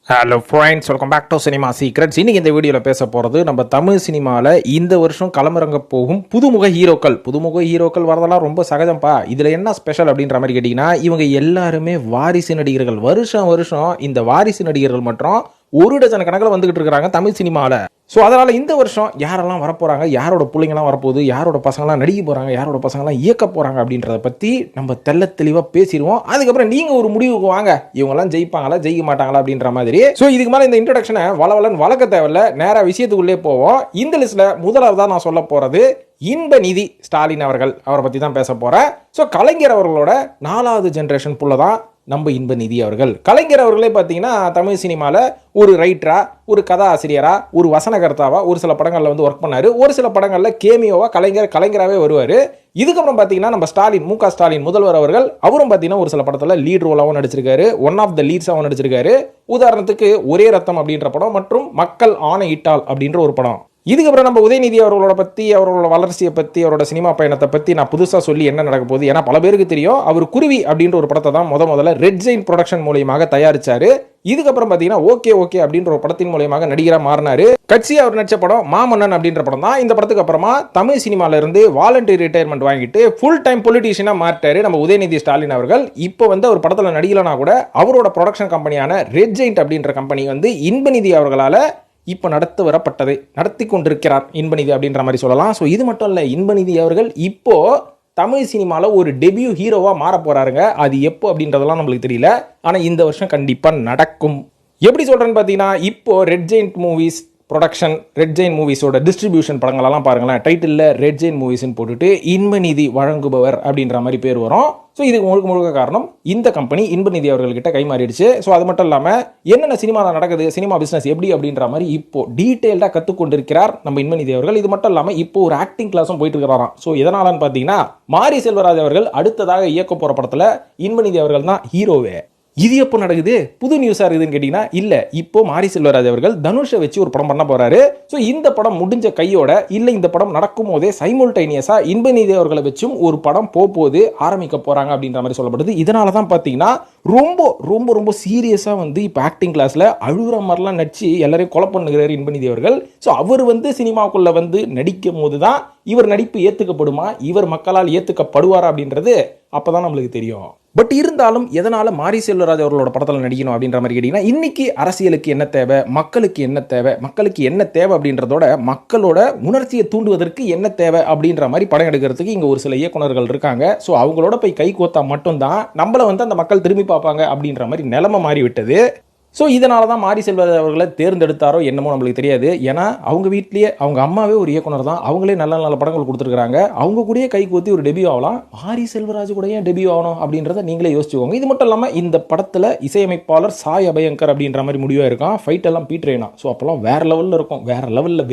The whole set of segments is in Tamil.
Hello friends, welcome back to cinema secrets. இன்னைக்கு இந்த வீடியோவில் பேச போகிறது நம்ம தமிழ் சினிமாவில் இந்த வருஷம் களமிறங்க போகும் புதுமுக ஹீரோக்கள் வரதெல்லாம் ரொம்ப சகஜம்ப்பா. இதில் என்ன ஸ்பெஷல் அப்படின்ற மாதிரி கேட்டிங்கன்னா, இவங்க எல்லாருமே வாரிசு நடிகர்கள். வருஷம் வருஷம் இந்த வாரிசு நடிகர்கள் மற்றும் ஒரு டஜன் கணக்கில் வந்துகிட்டு இருக்கிறாங்க தமிழ் சினிமாவில். ஸோ அதனால் இந்த வருஷம் யாரெல்லாம் வரப்போகிறாங்க, யாரோட பிள்ளைங்களாம் வரப்போகுது, யாரோட பசங்களாம் நடிக்க போகிறாங்க, யாரோட பசங்களாம் இயக்க போகிறாங்க அப்படின்றத பற்றி நம்ம தெளிவாக பேசிடுவோம். அதுக்கப்புறம் நீங்கள் ஒரு முடிவுக்கு வாங்க, இவங்கெல்லாம் ஜெயிப்பாங்களா ஜெயிக்க மாட்டாங்களா அப்படின்ற மாதிரி. ஸோ இதுக்கு மேலே இந்த இன்ட்ரோடக்ஷனை வளர்க்க தேவையில்ல, நேராக விஷயத்துக்குள்ளே போவோம். இந்த லிஸ்ட்டில் முதலாவதாக நான் சொல்ல போகிறது இன்பநிதி ஸ்டாலின் அவரை பற்றி தான் பேச போகிறேன். ஸோ கலைஞர் அவர்களோட 4வது ஜென்ரேஷன் புள்ள தான் நம்ம இன்பநிதி அவர்கள். கலைஞர் அவர்களே பார்த்தீங்கன்னா தமிழ் சினிமாவில் ஒரு ரைட்டரா, ஒரு கதா ஆசிரியரா, ஒரு வசனகர்த்தாவா ஒரு சில படங்களில் வந்து ஒர்க் பண்ணார். ஒரு சில படங்களில் கேமியோவா கலைஞராகவே வருவார். இதுக்கப்புறம் பார்த்தீங்கன்னா நம்ம மு.க. ஸ்டாலின் முதல்வர் அவர்கள், அவரும் பார்த்தீங்கன்னா ஒரு சில படத்தில் லீட் ரோலாகவும் நடிச்சிருக்காரு, ஒன் ஆஃப் த லீட்ஸாகவும் நடிச்சிருக்காரு. உதாரணத்துக்கு ஒரே ரத்தம் அப்படின்ற படம் மற்றும் மக்கள் ஆணையிட்டால் அப்படின்ற ஒரு படம். இதுக்கப்புறம் நம்ம உதயநிதி அவர்களோட பற்றி, அவரோட வளர்ச்சியை பற்றி, அவரோட சினிமா பயணத்தை பற்றி நான் புதுசாக சொல்லி என்ன நடக்க போகுது, ஏன்னா பல பேருக்கு தெரியும் அவர் குருவி அப்படின்ற ஒரு படத்தை தான் முதல்ல ரெட் ஜெயின் ப்ரொடக்ஷன் மூலியமாக தயாரிச்சாரு. இதுக்கப்புறம் பார்த்தீங்கன்னா ஓகே அப்படின்ற ஒரு படத்தின் மூலியமாக நடிகராக மாறினாரு. கட்சி அவர் நடிச்ச படம் மாமன்னன் அப்படின்ற படம் தான். இந்த படத்துக்கு அப்புறமா தமிழ் சினிமால இருந்து வாலண்டரி ரிட்டையர்மெண்ட் வாங்கிட்டு ஃபுல் டைம் பொலிட்டீஷியனா மாறிட்டாரு நம்ம உதயநிதி ஸ்டாலின் அவர்கள். இப்போ வந்து அவர் படத்தில் நடிகலனா கூட அவரோட ப்ரொடக்ஷன் கம்பெனியான ரெட் ஜெயின்ட் அப்படின்ற கம்பெனி வந்து இன்பநிதி அவர்களால் இப்போ நடத்தி கொண்டிருக்கிறார் இன்பநிதி அப்படின்ற மாதிரி சொல்லலாம். ஸோ இது மட்டும் இல்லை, இன்பநிதி அவர்கள் இப்போ தமிழ் சினிமாவில் ஒரு டெபியூ ஹீரோவாக மாற போகிறாருங்க. அது எப்போ அப்படின்றதெல்லாம் நம்மளுக்கு தெரியல, ஆனால் இந்த வருஷம் கண்டிப்பாக நடக்கும். எப்படி சொல்கிறேன்னு பார்த்தீங்கன்னா, இப்போ red giant movies production, red giant மூவிஸோட டிஸ்ட்ரிபியூஷன் படங்களெல்லாம் பாருங்களேன், டைட்டிலில் ரெட் ஜெயின் மூவிஸ்ன்னு போட்டுட்டு இன்பநிதி வழங்குபவர் அப்படின்ற மாதிரி பேர் வரும். ஸோ இதுக்கு முழுக்க காரணம் இந்த கம்பெனி இன்பநிதி அவர்கள்கிட்ட கைமாறிடுச்சு. ஸோ அது மட்டும் இல்லாமல் என்னென்ன சினிமாவில் நடக்குது, சினிமா பிஸ்னஸ் எப்படி அப்படின்ற மாதிரி இப்போ டீட்டெயில்டாக கற்றுக்கொண்டிருக்கிறார் நம்ம இன்பநிதி அவர்கள். இது மட்டும் இல்லாமல் இப்போ ஒரு ஆக்டிங் கிளாஸும் போயிட்டு இருக்கிறாராம். ஸோ எதனாலன்னு பார்த்தீங்கன்னா, மாரி செல்வராஜ் அவர்கள் அடுத்ததாக இயக்க போகிற படத்தில் இன்பநிதி அவர்கள் தான் ஹீரோவே. இது எப்போ நடக்குது, புது நியூஸாக இருக்குதுன்னு கேட்டிங்கன்னா, இல்லை, இப்போ மாரி செல்வராஜ் அவர்கள் தனுஷை வச்சு ஒரு படம் பண்ண போகிறாரு. ஸோ இந்த படம் முடிஞ்ச கையோட, இல்லை இந்த படம் நடக்கும் போதே சைமல்டைனியஸாக இன்பநிதி அவர்களை வச்சும் ஒரு படம் போது ஆரம்பிக்க போகிறாங்க அப்படின்ற மாதிரி சொல்லப்படுது. இதனால தான் பார்த்தீங்கன்னா ரொம்ப ரொம்ப ரொம்ப சீரியஸாக வந்து இப்போ ஆக்டிங் கிளாஸில் அழுகிற மாதிரிலாம் நடிச்சு எல்லாரையும் கொலை பண்ணுகிறார் இன்பநிதி அவர்கள். ஸோ அவர் வந்து சினிமாக்குள்ளே வந்து நடிக்கும் போது தான் இவர் நடிப்பு ஏற்றுக்கப்படுமா, இவர் மக்களால் ஏற்றுக்கப்படுவாரா அப்படின்றது அப்போ தான் நம்மளுக்கு தெரியும். பட் இருந்தாலும் எதனால் மாரி செல்வராஜ் அவர்களோட படத்தில் நடிக்கணும் அப்படின்ற மாதிரி கேட்டிங்கன்னா, இன்றைக்கி அரசியலுக்கு என்ன தேவை, மக்களுக்கு என்ன தேவை அப்படின்றதோட மக்களோட உணர்ச்சியை தூண்டுவதற்கு என்ன தேவை அப்படின்ற மாதிரி படம் எடுக்கிறதுக்கு இங்கே ஒரு சில இயக்குனர்கள் இருக்காங்க. ஸோ அவங்களோட போய் கை கோத்தா மட்டும்தான் நம்மளை வந்து அந்த மக்கள் திரும்பி பார்ப்பாங்க அப்படின்ற மாதிரி நிலைமை மாறிவிட்டது. ஸோ இதனால தான் மாரி செல்வராஜ் அவர்களை தேர்ந்தெடுத்தாரோ என்னமோ நம்மளுக்கு தெரியாது. ஏன்னா அவங்க வீட்லேயே அவங்க அம்மாவே ஒரு இயக்குனர் தான், அவங்களே நல்ல படங்கள் கொடுத்துருக்காங்க. அவங்க கூடயே கை கூத்தி ஒரு டெபியூ ஆகலாம், மாரி செல்வராஜ் கூட ஏன் டெபியூ ஆகணும் அப்படின்றத நீங்களே யோசிச்சுக்கோங்க. இது மட்டும் இல்லாமல் இந்த படத்தில் இசையமைப்பாளர் சாய் அபயங்கர் அப்படின்ற மாதிரி முடிவாக இருக்கான். ஃபைட் எல்லாம் பீட்ரேனா. ஸோ அப்போல்லாம் வேற லெவலில் இருக்கும், வேற லெவலில்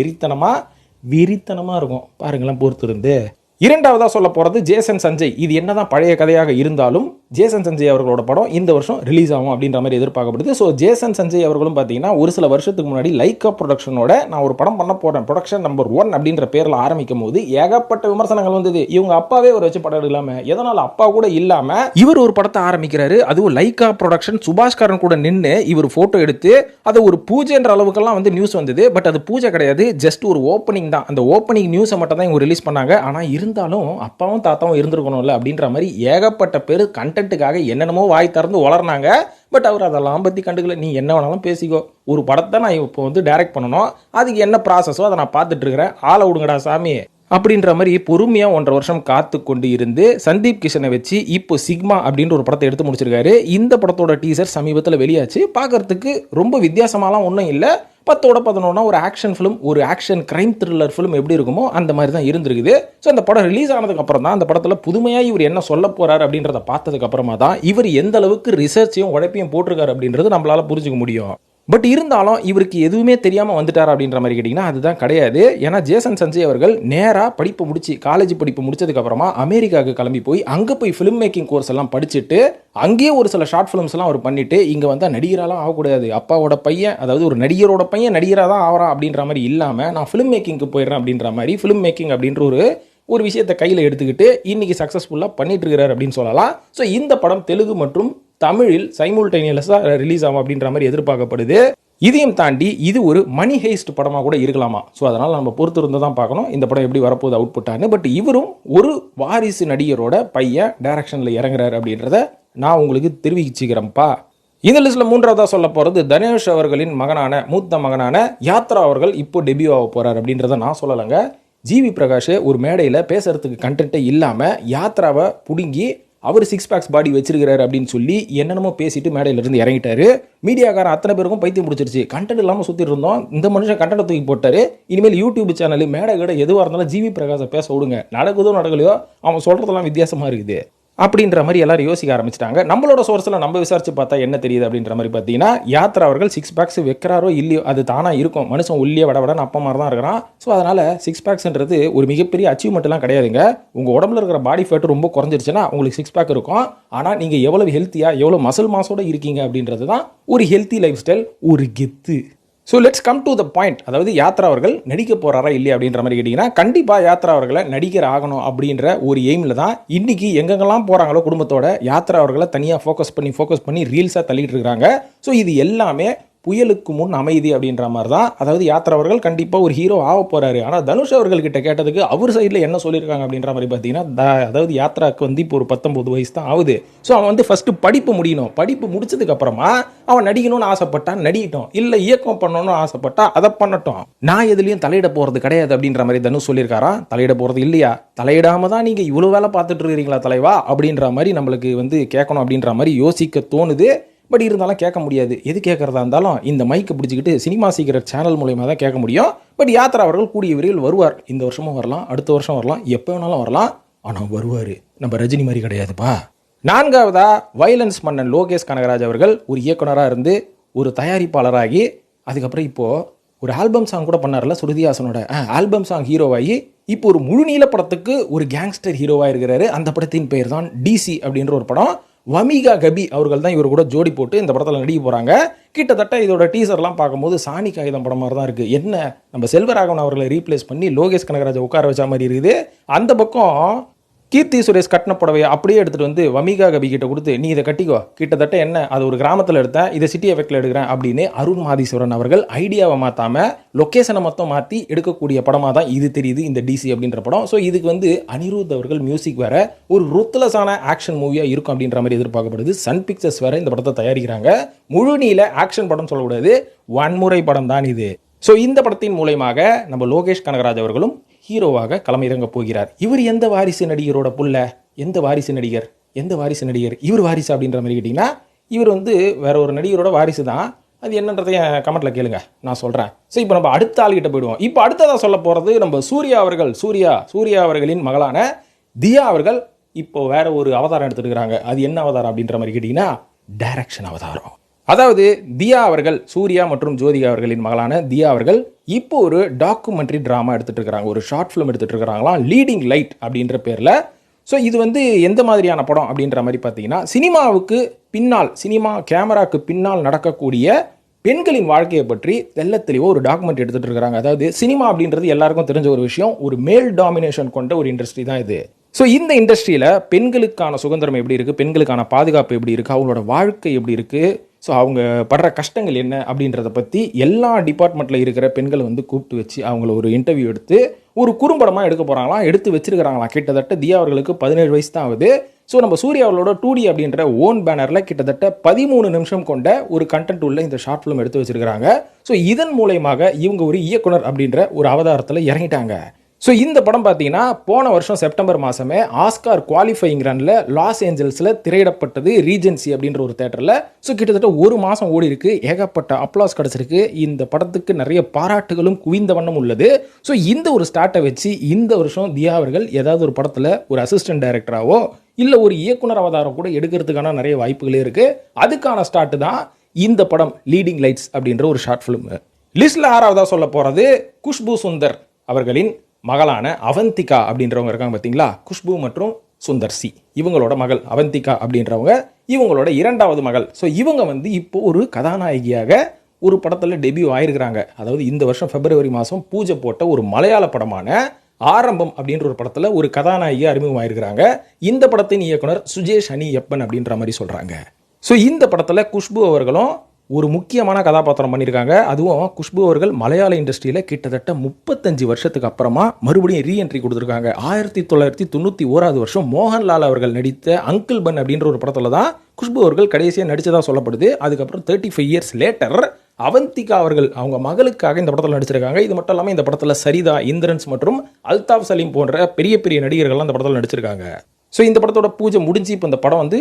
வெறித்தனமாக இருக்கும். பாருங்களேன் பொறுத்து இருந்து. இரண்டாவதாக சொல்ல போகிறது ஜேசன் சஞ்சய். இது என்னதான் பழைய கதையாக இருந்தாலும் ஜேசன் சஞ்சய் அவர்களோட படம் இந்த வருஷம் ரிலீஸ் ஆகும் அப்படின்ற மாதிரி எதிர்பார்க்கப்படுது. ஸோ ஜேசன் சஞ்சய் அவர்களும் பார்த்தீங்கன்னா ஒரு சில வருஷத்துக்கு முன்னாடி லைக்கா ப்ரொடக்ஷனோட நான் ஒரு படம் பண்ண போகிறேன், ப்ரொடக்ஷன் நம்பர் 1 அப்படின்ற பேரில் ஆரம்பிக்கும் போது ஏகப்பட்ட விமர்சனங்கள் வந்தது. இவங்க அப்பாவே ஒரு வச்சு படம் எடுக்கலாம, எதனால் அப்பா கூட இல்லாமல் இவர் ஒரு படத்தை ஆரம்பிக்கிறாரு, அதுவும் லைக்கா ப்ரொடக்ஷன் சுபாஷ்கரன் கூட நின்று இவர் ஃபோட்டோ எடுத்து அதை ஒரு பூஜைன்ற அளவுக்கெல்லாம் வந்து நியூஸ் வந்தது. பட் அது பூஜை கிடையாது, ஜஸ்ட் ஒரு ஓப்பனிங் தான். அந்த ஓப்பனிங் நியூஸை மட்டும் தான் இவங்க ரிலீஸ் பண்ணாங்க. ஆனால் இருந்தாலும் அப்பாவும் தாத்தாவும் இருந்திருக்கணும்ல அப்படின்ற மாதிரி ஏகப்பட்ட பேர் கண்டென்ட்டுக்காக என்னென்னமோ வாய் திறந்து வளர்னாங்க. பட் அவர் அதெல்லாம் பற்றி கண்டுக்கல. நீ என்ன வேணாலும் பேசிக்கோ, ஒரு படத்தை நான் இப்போ வந்து டைரக்ட் பண்ணணும், அதுக்கு என்ன ப்ராசஸோ அதை நான் பார்த்துட்டு இருக்கிறேன், ஆளை விடுங்கடா சாமி அப்படின்ற மாதிரி பொறுமையாக 1.5 வருஷம் காத்து கொண்டு இருந்து சந்தீப் கிஷனை வச்சு இப்போ சிக்மா அப்படின்ற ஒரு படத்தை எடுத்து முடிச்சிருக்காரு. இந்த படத்தோட டீசர் சமீபத்தில் வெளியாச்சு. பார்க்கறதுக்கு ரொம்ப வித்தியாசமாலாம் ஒன்றும் இல்லை, 10ஓட 11 ஒரு ஆக்ஷன் ஃபிலிம், ஒரு ஆக்ஷன் கிரைம் த்ரில்லர் ஃபிலிம் எப்படி இருக்குமோ அந்த மாதிரி தான் இருந்திருக்குது. ஸோ அந்த படம் ரிலீஸ் ஆனதுக்கு அப்புறம் தான் அந்த படத்தில் புதுமையாக இவர் என்ன சொல்ல போறாரு அப்படின்றத பார்த்ததுக்கு அப்புறமா தான் இவர் எந்த அளவுக்கு ரிசர்ச்சையும் உழைப்பையும் போட்டிருக்காரு அப்படின்றது நம்மளால புரிஞ்சுக்க முடியும். பட் இருந்தாலும் இவருக்கு எதுவுமே தெரியாமல் வந்துட்டார் அப்படின்ற மாதிரி கேட்டிங்கன்னா அதுதான் கிடையாது. ஏன்னா ஜேசன் சஞ்சய் அவர்கள் நேராக படிப்பை முடிச்சு காலேஜ் படிப்பு முடிச்சதுக்கப்புறமா அமெரிக்காவுக்கு கிளம்பி போய் அங்கே போய் ஃபிலிம் மேக்கிங் கோர்ஸ் எல்லாம் படிச்சுட்டு அங்கேயே ஒரு சில ஷார்ட் ஃபிலிம்ஸ் எல்லாம் அவர் பண்ணிட்டு இங்கே வந்தால் நடிகராலாம் ஆகக்கூடாது, அப்பாவோட பையன் அதாவது ஒரு நடிகரோட பையன் நடிகராக தான் ஆகிறான் அப்படின்ற மாதிரி இல்லாமல் நான் ஃபிலிம் மேக்கிங்க்கு போயிடுறேன் அப்படின்ற மாதிரி ஃபிலிம் மேக்கிங் அப்படின்ற ஒரு ஒரு விஷயத்தை கையில் எடுத்துக்கிட்டு இன்னைக்கு சக்ஸஸ்ஃபுல்லாக பண்ணிட்டு இருக்கிறார் அப்படின்னு சொல்லலாம். ஸோ இந்த படம் தெலுங்கு மற்றும் தமிழில் சைமல்டேனியஸாக ரிலீஸ் ஆகும் அப்படின்ற மாதிரி எதிர்பார்க்கப்படுது. இதையும் தாண்டி இது ஒரு மணி ஹெய்ஸ்ட் படமாக கூட இருக்கலாமா. ஸோ அதனால் நம்ம பொறுத்து இருந்து தான் பார்க்கணும் இந்த படம் எப்படி வரப்போகுது அவுட்புட்டான்னு. பட் இவரும் ஒரு வாரிசு நடிகரோட பையன் டைரக்ஷனில் இறங்குறாரு அப்படின்றத நான் உங்களுக்கு தெரிவிச்சுக்கிறேன்ப்பா. இந்த லிஸ்ட்டில் மூன்றாவதாக சொல்ல போகிறது தனுஷ் அவர்களின் மகனான மூத்த மகனான யாத்ரா அவர்கள் இப்போ டெபியூ ஆக போகிறார் அப்படின்றத நான் சொல்லலைங்க. ஜிவி பிரகாஷ் ஒரு மேடையில் பேசுறதுக்கு கண்டென்ட்டே இல்லாமல் யாத்ராவை பிடுங்கி அவர் 6 பேக்ஸ் பாடி வச்சிருக்கிறாரு அப்படின்னு சொல்லி என்னென்னமோ பேசிட்டு மேடையிலிருந்து இறங்கிட்டாரு. மீடியாக்காரன் அத்தனை பேருக்கும் பைத்தியம் முடிச்சிருச்சு. கண்டென்ட் இல்லாமல் சுற்றிட்டு இருந்தோம், இந்த மனுஷன் கண்டென்ட் தூக்கி போட்டாரு. இனிமேல் யூடியூப் சேனல் மேடை கிட்ட எதுவாக இருந்தாலும் ஜிவி பிரகாஷை பேச விடுங்க, நடக்குதோ நடக்கலையோ அவன் சொல்கிறதெல்லாம் வித்தியாசமாக இருக்குது அப்படின்ற மாதிரி எல்லாரும் யோசிக்க ஆரம்பிச்சிட்டாங்க. நம்மளோட சோர்ஸில் நம்ம விசாரிச்சு பார்த்தா என்ன தெரியுது அப்படின்ற மாதிரி பார்த்தீங்கன்னா, யாத்ரா அவர்கள் 6 பேக்ஸ் வைக்கிறாரோ இல்லையோ அது தானாக இருக்கும். மனுஷன் உள்ளே வடவடன்னு அப்பா மாதிரி தான் இருக்கிறான். ஸோ அதனால் 6 பேக்ஸ்ன்றது ஒரு மிகப்பெரிய அச்சீவ்மெண்ட்லாம் கிடையாதுங்க. உங்கள் உடம்புல இருக்கிற பாடி ஃபேட் ரொம்ப குறைஞ்சிருச்சுன்னா உங்களுக்கு 6 பேக் இருக்கும். ஆனால் நீங்கள் எவ்வளவு ஹெல்த்தியாக எவ்வளோ மசில் மாஸோடு இருக்கீங்க அப்படின்றது தான் ஒரு ஹெல்த்தி லைஃப் ஸ்டைல், ஒரு கெத்து. So let's come to the point. அதாவது யாத்ரா அவர்கள் நடிக்க போகிறாரா இல்லையா அப்படின்ற மாதிரி கேட்டிங்கன்னா, கண்டிப்பாக யாத்ரா அவர்களை நடிகர் ஆகணும் அப்படின்ற ஒரு எய்மில் தான் இன்றைக்கி எங்கெங்கெல்லாம் போகிறாங்களோ குடும்பத்தோட யாத்ரா அவர்களை தனியாக ஃபோக்கஸ் பண்ணி ரீல்ஸாக தள்ளிட்டு இருக்கிறாங்க. ஸோ இது எல்லாமே புயலுக்கு முன் அமைதி அப்படின்ற மாதிரி தான். அதாவது யாத்ரா அவர்கள் கண்டிப்பாக ஒரு ஹீரோ ஆக போகிறாரு. ஆனால் தனுஷ் அவர்கள்கிட்ட கேட்டதுக்கு அவர் சைடில் என்ன சொல்லியிருக்காங்க அப்படின்ற மாதிரி பார்த்தீங்கன்னா, அதாவது யாத்ராவுக்கு வந்து இப்போ ஒரு 19 வயசு தான் ஆகுது. ஸோ அவன் வந்து ஃபஸ்ட்டு படிப்பு முடியணும், படிப்பு முடிச்சதுக்கப்புறமா அவன் நடிக்கணும்னு ஆசைப்பட்டான் நடிக்கட்டும், இல்லை இயக்கம் பண்ணணும்னு ஆசைப்பட்டா அதை பண்ணட்டும், நான் எதுலேயும் தலையிட போகிறது கிடையாது அப்படின்ற மாதிரி தனுஷ் சொல்லியிருக்காராம். தலையிட போகிறது இல்லையா, தலையிடாம தான் நீங்கள் இவ்வளோ வேலை பார்த்துட்டு இருக்கிறீங்களா தலைவா அப்படின்ற மாதிரி நம்மளுக்கு வந்து கேட்கணும் அப்படின்ற மாதிரி யோசிக்க தோணுது. பட் இருந்தாலும் கேட்க முடியாது. எது கேட்குறதா இருந்தாலும் இந்த மைக்கை பிடிச்சிக்கிட்டு சினிமா சீக்ரெட் சேனல் மூலயமா தான் கேட்க முடியும். பட் யாத்ரா அவர்கள் கூடிய விரைவில் வருவார். இந்த வருஷமும் வரலாம், அடுத்த வருஷம் வரலாம், எப்போ வேணாலும் வரலாம். ஆனால் வருவார். நம்ம ரஜினி மாதிரி கிடையாதுப்பா. நான்காவதா வைலன்ஸ் மன்னன் லோகேஷ் கனகராஜ் அவர்கள் ஒரு இயக்குனராக இருந்து ஒரு தயாரிப்பாளராகி அதுக்கப்புறம் இப்போது ஒரு ஆல்பம் சாங் கூட பண்ணார்ல ஸ்ருதிஹாசனோட ஆல்பம் சாங் ஹீரோவாகி இப்போ ஒரு முழுநீள படத்துக்கு ஒரு கேங்ஸ்டர் ஹீரோவாக இருக்கிறாரு. அந்த படத்தின் பெயர் தான் டிசி அப்படின்ற ஒரு படம். வமிகா கபி அவர்கள் தான் இவர் கூட ஜோடி போட்டு இந்த படத்தில் நடிக்க போகிறாங்க. கிட்டத்தட்ட இதோட டீசர்லாம் பார்க்கும்போது சாணி காகிதம் படம் மாதிரி தான் இருக்குது. என்ன நம்ம செல்வராகவன் அவர்களை ரீப்ளேஸ் பண்ணி லோகேஷ் கனகராஜை உட்கார வச்ச மாதிரி இருக்குது. அந்த பக்கம் கீர்த்தி சுரேஷ் கட்டின புடவையை அப்படியே எடுத்துகிட்டு வந்து வமிகா கபி கிட்ட கொடுத்து நீ இதை கட்டிக்கோ, கிட்டத்தட்ட என்ன அது ஒரு கிராமத்தில் எடுத்தேன், இதை சிட்டி எஃபெக்டில் எடுக்கிறேன் அப்படின்னு அருண் மாதீஸ்வரன் அவர்கள் ஐடியாவை மாற்றாமல் லொக்கேஷனை மொத்தம் மாற்றி எடுக்கக்கூடிய படமாக தான் இது தெரியுது இந்த டிசி அப்படின்ற படம். ஸோ இதுக்கு வந்து அனிருத் அவர்கள் மியூசிக் வேற, ஒரு ருத்லஸான ஆக்ஷன் மூவியாக இருக்கும் அப்படின்ற மாதிரி எதிர்பார்க்கப்படுது. சன் பிக்சர்ஸ் வேற இந்த படத்தை தயாரிக்கிறாங்க. முழு நீள ஆக்ஷன் படம் சொல்லக்கூடாது, வன்முறை படம் தான் இது. ஸோ இந்த படத்தின் மூலயமாக நம்ம லோகேஷ் கனகராஜ் அவர்களும் ஹீரோவாக களமிறங்க போகிறார். இவர் எந்த வாரிசு நடிகரோட புள்ள, எந்த வாரிசு நடிகர் இவர் வாரிசு அப்படின்ற மாதிரி கேட்டிங்கன்னா, இவர் வந்து வேற ஒரு நடிகரோட வாரிசு தான். அது என்னன்றதையும் கமெண்ட்டில் கேளுங்க, நான் சொல்கிறேன். ஸோ இப்போ நம்ம அடுத்த ஆள்கிட்ட போயிடுவோம். இப்போ அடுத்ததாக சொல்ல போகிறது நம்ம சூர்யா அவர்களின் மகளான தியா அவர்கள் இப்போ வேற ஒரு அவதாரம் எடுத்துருக்கிறாங்க. அது என்ன அவதாரம் அப்படின்ற மாதிரி கேட்டிங்கன்னா, டைரக்ஷன் அவதாரம். அதாவது தியா அவர்கள், சூர்யா மற்றும் ஜோதிகா அவர்களின் மகளான தியா அவர்கள் இப்போ ஒரு டாக்குமெண்ட்ரி ட்ராமா எடுத்துகிட்டு இருக்கிறாங்க, ஒரு ஷார்ட் ஃபிலிம் எடுத்துகிட்டு இருக்கிறாங்களாம், லீடிங் லைட் அப்படின்ற பேரில். ஸோ இது வந்து எந்த மாதிரியான படம் அப்படின்ற மாதிரி பார்த்தீங்கன்னா, சினிமாவுக்கு பின்னால், சினிமா கேமராவுக்கு பின்னால் நடக்கக்கூடிய பெண்களின் வாழ்க்கையை பற்றி தெளிவாக ஒரு டாக்குமெண்ட் எடுத்துகிட்டு இருக்கிறாங்க. அதாவது சினிமா அப்படின்றது எல்லாருக்கும் தெரிஞ்ச ஒரு விஷயம், ஒரு மேல் டாமினேஷன் கொண்ட ஒரு இண்டஸ்ட்ரி தான் இது. ஸோ இந்த இண்டஸ்ட்ரியில் பெண்களுக்கான சுதந்திரம் எப்படி இருக்குது, பெண்களுக்கான பாதுகாப்பு எப்படி இருக்குது, அவங்களோட வாழ்க்கை எப்படி இருக்குது, ஸோ அவங்க படுற கஷ்டங்கள் என்ன அப்படின்றத பற்றி எல்லா டிபார்ட்மெண்ட்டில் இருக்கிற பெண்களை வந்து கூப்பிட்டு வச்சு அவங்கள ஒரு இன்டர்வியூ எடுத்து ஒரு குறும்படமாக எடுக்க போகிறாங்களாம், எடுத்து வச்சிருக்கிறாங்களாம். கிட்டத்தட்ட தியா அவர்களுக்கு 17 வயசு தான் ஆகுது. ஸோ நம்ம சூர்யா அவர்களோட 2D அப்படின்ற ஓன் பேனரில் கிட்டத்தட்ட 13 நிமிஷம் கொண்ட ஒரு கண்டென்ட் உள்ள இந்த ஷார்ட் ஃபிலிம் எடுத்து வச்சிருக்கிறாங்க. ஸோ இதன் மூலயமாக இவங்க ஒரு இயக்குனர் அப்படின்ற ஒரு அவதாரத்தில் இறங்கிட்டாங்க. ஸோ இந்த படம் பார்த்தீங்கன்னா போன வருஷம் செப்டம்பர் மாதமே ஆஸ்கார் குவாலிஃபையிங் ரனில் லாஸ் ஏஞ்சல்ஸில் திரையிடப்பட்டது, ரீஜென்சி அப்படின்ற ஒரு தேட்டரில். ஸோ கிட்டத்தட்ட ஒரு மாதம் ஓடி இருக்கு, ஏகப்பட்ட அப்ளாஸ் கிடச்சிருக்கு. இந்த படத்துக்கு நிறைய பாராட்டுகளும் குவிந்த வண்ணம் உள்ளது. ஸோ இந்த ஒரு ஸ்டார்ட்டை வச்சு இந்த வருஷம் தியா அவர்கள் ஏதாவது ஒரு படத்தில் ஒரு அசிஸ்டன்ட் டைரக்டராகவோ இல்லை ஒரு இயக்குனர் அவதாரம் கூட எடுக்கிறதுக்கான நிறைய வாய்ப்புகளே இருக்குது. அதுக்கான ஸ்டார்ட் தான் இந்த படம் லீடிங் லைட்ஸ் அப்படின்ற ஒரு ஷார்ட் ஃபிலிம். லிஸ்ட்டில் 6வதாக சொல்ல போகிறது குஷ்பு சுந்தர் அவர்களின் மகளான அவந்திகா அப்படின்றவங்க இருக்காங்க பார்த்தீங்களா, குஷ்பு மற்றும் சுந்தர் சி இவங்களோட மகள் அவந்திகா அப்படின்றவங்க இவங்களோட 2வது மகள். ஸோ இவங்க வந்து இப்போ ஒரு கதாநாயகியாக ஒரு படத்தில் டெபியூ ஆயிருக்கிறாங்க. அதாவது இந்த வருஷம் பிப்ரவரி மாதம் பூஜை போட்ட ஒரு மலையாள படமான ஆரம்பம் அப்படின்ற ஒரு படத்தில் ஒரு கதாநாயகி அறிமுகமாயிருக்கிறாங்க. இந்த படத்தின் இயக்குனர் சுஜேஷ் அனியப்பன் அப்படின்ற மாதிரி சொல்கிறாங்க. ஸோ இந்த படத்தில் குஷ்பு அவர்களும் ஒரு முக்கியமான கதாபாத்திரம் பண்ணியிருக்காங்க. அதுவும் குஷ்பு அவர்கள் மலையாள இண்டஸ்ட்ரியில் கிட்டத்தட்ட 35 வருஷத்துக்கு அப்புறமா மறுபடியும் ரீஎன்ட்ரி கொடுத்துருக்காங்க. 1991 வருஷம் மோகன்லால் அவர்கள் நடித்த அங்கிள் பன் அப்படின்ற ஒரு படத்தில் தான் குஷ்பு அவர்கள் கடைசியாக நடித்ததாக சொல்லப்படுது. அதுக்கப்புறம் 35 இயர்ஸ் லேட்டர் அவந்திகா அவர்கள் அவங்க மகளுக்காக இந்த படத்தில் நடிச்சிருக்காங்க. இது மட்டும் இல்லாமல் இந்த படத்தில் சரிதா, இந்திரன்ஸ் மற்றும் அல்தாப் சலீம் போன்ற பெரிய பெரிய நடிகர்கள்லாம் இந்த படத்தில் நடிச்சிருக்காங்க. ஸோ இந்த படத்தோட பூஜை முடிஞ்சு இப்போ இந்த படம் வந்து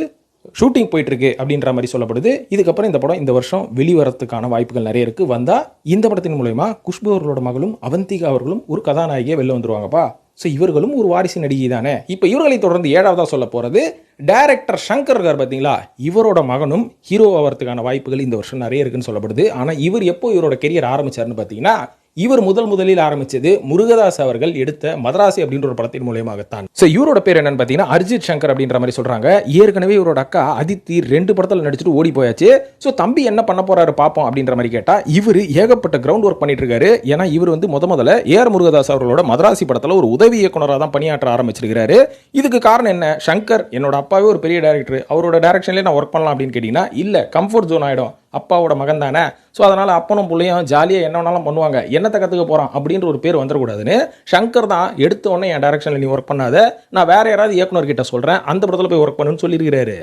ஷூட்டிங் போயிட்டு இருக்கு அப்படின்ற மாதிரி சொல்லப்படுது. இதுக்கப்புறம் இந்த படம் இந்த வருஷம் வெளிவரத்துக்கான வாய்ப்புகள் நிறைய இருக்கு. வந்தா இந்த படத்தின் மூலமா குஷ்பு அவர்களோட மகளும் அவந்திகா அவர்களும் ஒரு கதாநாயகியை வெளில வந்துருவாங்கப்பா. ஸோ இவர்களும் ஒரு வாரிசு நடிகை தானே. இப்போ இவர்களை தொடர்ந்து 7வதா சொல்ல போறது டைரக்டர் சங்கர் இருக்கார் பார்த்தீங்களா, இவரோட மகனும் ஹீரோ ஆகிறதுக்கான வாய்ப்புகள் இந்த வருஷம் நிறைய இருக்குன்னு சொல்லப்படுது. ஆனால் இவர் எப்போ இவரோட கெரியர் ஆரம்பிச்சாருன்னு பார்த்தீங்கன்னா, இவர் முதலில் ஆரம்பிச்சது முருகதாஸ் அவர்கள் எடுத்த மதராசி அப்படின்ற ஒரு படத்தின் மூலமாகத்தான். ஸோ இவரோட பேர் என்னன்னு பார்த்தீங்கன்னா அர்ஜித் சங்கர் அப்படின்ற மாதிரி சொல்றாங்க. ஏற்கனவே இவரோட அக்கா அதித்தி 2 படத்தில் நடிச்சுட்டு ஓடி போயாச்சு. ஸோ தம்பி என்ன பண்ண போறாரு பார்ப்போம் அப்படின்ற மாதிரி கேட்டா, இவர் ஏகப்பட்ட கிரவுண்ட் ஒர்க் பண்ணிட்டு இருக்காரு. ஏன்னா இவர் வந்து முதல்ல ஏஆர் முருகதாஸ் அவர்களோட மதராசி படத்தில் ஒரு உதவி இயக்குனராக தான் பணியாற்ற ஆரம்பிச்சிருக்காரு. இதுக்கு காரணம் என்ன, சங்கர் என்னோட அப்பாவே ஒரு பெரிய டைரக்டர், அவரோட டைரக்ஷன்லேயே நான் ஒர்க் பண்ணலாம் அப்படின்னு கேட்டீங்கன்னா, இல்லை கம்ஃபர்ட் ஜோன் ஆகிடும், அப்பாவோட மகன் தானே. ஸோ அதனால் அப்பனும் பிள்ளையும் ஜாலியாக என்ன வேணாலும் பண்ணுவாங்க, என்னத்தை கற்றுக்க போகிறான் அப்படின்ற ஒரு பேர் வந்துடக்கூடாதுன்னு சங்கர் தான் எடுத்த உடனே என் டைரக்ஷனில் நீ ஒர்க் பண்ணாத, நான் வேற யாராவது இயக்குனர்கிட்ட சொல்கிறேன், அந்த படத்தில் போய் ஒர்க் பண்ணுன்னு சொல்லியிருக்கிறாரு.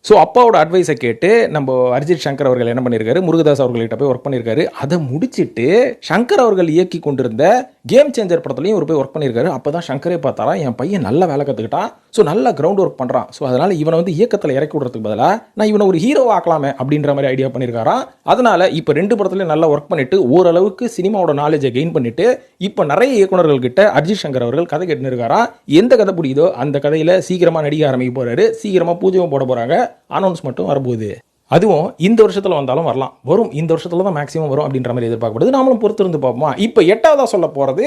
ஸோ அப்பாவோட அட்வைஸை கேட்டு நம்ம அர்ஜித் சங்கர் அவர்கள் என்ன பண்ணியிருக்காரு, முருகதாஸ் அவர்கள்கிட்ட போய் ஒர்க் பண்ணியிருக்காரு. அதை முடிச்சுட்டு சங்கர் அவர்கள் இயக்கி கொண்டிருந்த கேம் சேஞ்சர் படத்துலையும் ஒரு போய் ஒர்க் பண்ணியிருக்காரு. அப்போ தான் சங்கரே பார்த்தாரா, என் பையன் நல்ல வேலை கற்றுக்கிட்டான், ஸோ நல்ல கிரவுண்ட் ஒர்க் பண்ணுறான், ஸோ அதனால் இவனை வந்து இயக்கத்தில் இறக்கி விடுறதுக்கு பதிலாக நான் இவனை ஒரு ஹீரோ ஆக்கலாமே அப்படின்ற மாதிரி ஐடியா பண்ணியிருக்காராம். அதனால் இப்போ 2 படத்துலையும் நல்லா ஒர்க் பண்ணிட்டு ஓரளவுக்கு சினிமாவோட நாலேஜை கெயின் பண்ணிட்டு இப்போ நிறைய இயக்குநர்கள் கிட்ட அர்ஜித் சங்கர் அவர்கள் கதை கேட்டுன்னு இருக்காராம். எந்த கதை பிடிக்குதோ அந்த கதையில் சீக்கிரமாக நடிக்க ஆரம்பிக்க போகிறாரு. சீக்கிரமாக பூஜையும் போட போகிறாங்க. அனௌன்ஸ் மட்டும் வரப்போகுது. அதுவும் இந்த வருஷத்தில் வந்தாலும் வரலாம், வரும் இந்த வருஷத்தில் தான் மேக்ஸிமம் வரும் அப்படின்ற மாதிரி எதிர்பார்க்கப்படுது. நாமளும் பொறுத்திருந்து பார்ப்போமா. இப்போ 8வதா சொல்ல போகிறது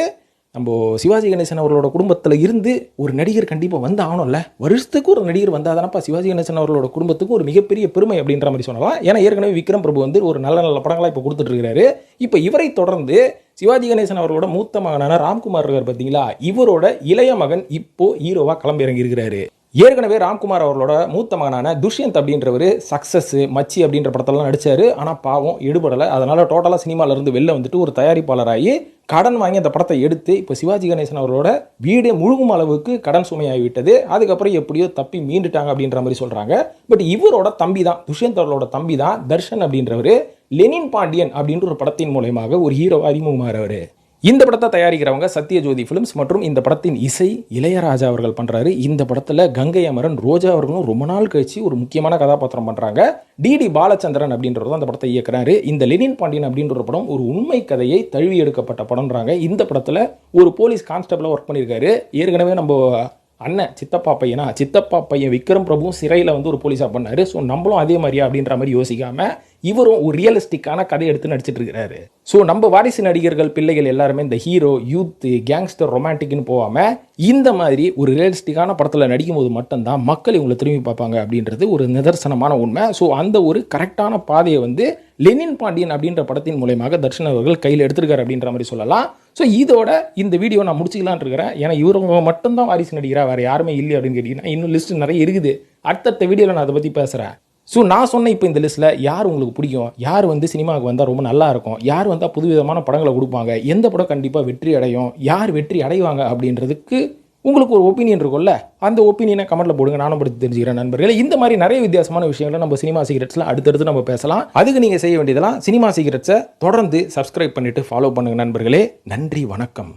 நம்ம சிவாஜி கணேசன் அவர்களோட குடும்பத்தில் இருந்து ஒரு நடிகர் கண்டிப்பாக வந்து ஆகணும்ல. வருஷத்துக்கு ஒரு நடிகர் வந்தால் தானப்பா சிவாஜி கணேசன் அவர்களோட குடும்பத்துக்கு ஒரு மிகப்பெரிய பெருமை அப்படின்ற மாதிரி சொல்லலாம். ஏன்னா ஏற்கனவே விக்ரம் பிரபு வந்து ஒரு நல்ல நல்ல படங்களாக இப்போ கொடுத்துட்டு இருக்காரு. இப்போ இவரை தொடர்ந்து சிவாஜி கணேசன் அவர்களோட மூத்த மகனான ராம்குமார் இருக்கார் பார்த்தீங்களா, இவரோட இளைய மகன் இப்போ ஹீரோவாக கிளம்பி இறங்கி இருக்கிறாரு. ஏற்கனவே ராம்குமார் அவர்களோட மூத்த மகனான துஷ்யந்த் அப்படின்றவர் சக்சஸ், மச்சி அப்படின்ற படத்தெல்லாம் நடிச்சாரு. ஆனால் பாவம் எடுபடலை. அதனால டோட்டலாக சினிமாவிலேருந்து வெளில வந்துட்டு ஒரு தயாரிப்பாளராகி கடன் வாங்கி அந்த படத்தை எடுத்து இப்போ சிவாஜி கணேசன் அவர்களோட வீடு முழுகும் அளவுக்கு கடன் சுமையாகிவிட்டது. அதுக்கப்புறம் எப்படியோ தப்பி மீண்டுட்டாங்க அப்படின்ற மாதிரி சொல்கிறாங்க. பட் இவரோட தம்பி தான், துஷ்யந்த் அவர்களோட தம்பி தான் தர்ஷன் அப்படின்றவர் லெனின் பாண்டியன் அப்படின்ற ஒரு படத்தின் மூலமாக ஒரு ஹீரோ அறிமுகமாகிறவர். இந்த படத்தை தயாரிக்கிறவங்க சத்யஜோதி ஃபிலிம்ஸ் மற்றும் இந்த படத்தின் இசை இளையராஜா அவர்கள் பண்ணுறாரு. இந்த படத்தில் கங்கை அமரன், ரோஜா அவர்களும் ரொம்ப நாள் கழிச்சு ஒரு முக்கியமான கதாபாத்திரம் பண்ணுறாங்க. டிடி பாலச்சந்திரன் அப்படின்றவர் அந்த படத்தை இயக்குறாரு. இந்த லெனின் பாண்டியன் அப்படின்ற ஒரு படம் ஒரு உண்மை கதையை தழுவி எடுக்கப்பட்ட படம்ன்றாங்க. இந்த படத்தில் ஒரு போலீஸ் கான்ஸ்டபிளாக ஒர்க் பண்ணியிருக்காரு. ஏற்கனவே நம்ம அண்ணன் சித்தப்பா பையன் விக்ரம் பிரபுவும் சிறையில் வந்து ஒரு போலீஸாக பண்ணார். ஸோ நம்மளும் அதே மாதிரியா அப்படின்ற மாதிரி யோசிக்காம இவரும் ஒரு ரியலிஸ்டிக்கான கதை எடுத்து நடிச்சிட்டு இருக்கிறாரு. ஸோ நம்ம வாரிசு நடிகர்கள் பிள்ளைகள் எல்லாருமே இந்த ஹீரோ, யூத்து, கேங்ஸ்டர், ரொமான்டிக்னு போகாமல் இந்த மாதிரி ஒரு ரியலிஸ்டிக்கான படத்தில் நடிக்கும் போது மட்டும்தான் மக்கள் இவங்களை திரும்பி பார்ப்பாங்க அப்படின்றது ஒரு நிதர்சனமான உண்மை. ஸோ அந்த ஒரு கரெக்டான பாதையை வந்து லெனின் பாண்டியன் அப்படின்ற படத்தின் மூலமாக தர்ஷன் அவர்கள் கையில் எடுத்திருக்காரு அப்படின்ற மாதிரி சொல்லலாம். ஸோ இதோட இந்த வீடியோ நான் முடிச்சுக்கலான் இருக்கிறேன். ஏன்னா இவங்க மட்டும்தான் வாரிசு நடிகராக, வேறு யாருமே இல்லை அப்படின்னு கேட்டிங்கன்னா இன்னும் லிஸ்ட் நிறைய இருக்குது. அடுத்தடுத்த வீடியோவில் நான் அதை பற்றி பேசுகிறேன். ஸோ நான் சொன்ன இப்போ இந்த லிஸ்ட்டில் யார் உங்களுக்கு பிடிக்கும், யார் வந்து சினிமாவுக்கு வந்தால் ரொம்ப நல்லா இருக்கும், யார் வந்தால் புதுவிதமான படங்களை கொடுப்பாங்க, எந்த படம் கண்டிப்பாக வெற்றி அடையும், யார் வெற்றி அடைவாங்க அப்படின்றதுக்கு உங்களுக்கு ஒரு ஒப்பீனியன் இருக்கும்ல, அந்த ஒப்பீனியனை கமெண்ட்டில் போடுங்க. நானும் படுத்தி தெரிஞ்சுக்கிறேன் நண்பர்களே. இந்த மாதிரி நிறைய வித்தியாசமான விஷயங்களை நம்ம சினிமா சீக்ரெட்ஸில் அடுத்தடுத்து நம்ம பேசலாம். அதுக்கு நீங்கள் செய்ய வேண்டியதெல்லாம் சினிமா சீக்ரெட்ஸை தொடர்ந்து சப்ஸ்கிரைப் பண்ணிவிட்டு ஃபாலோ பண்ணுங்கள் நண்பர்களே. நன்றி, வணக்கம்.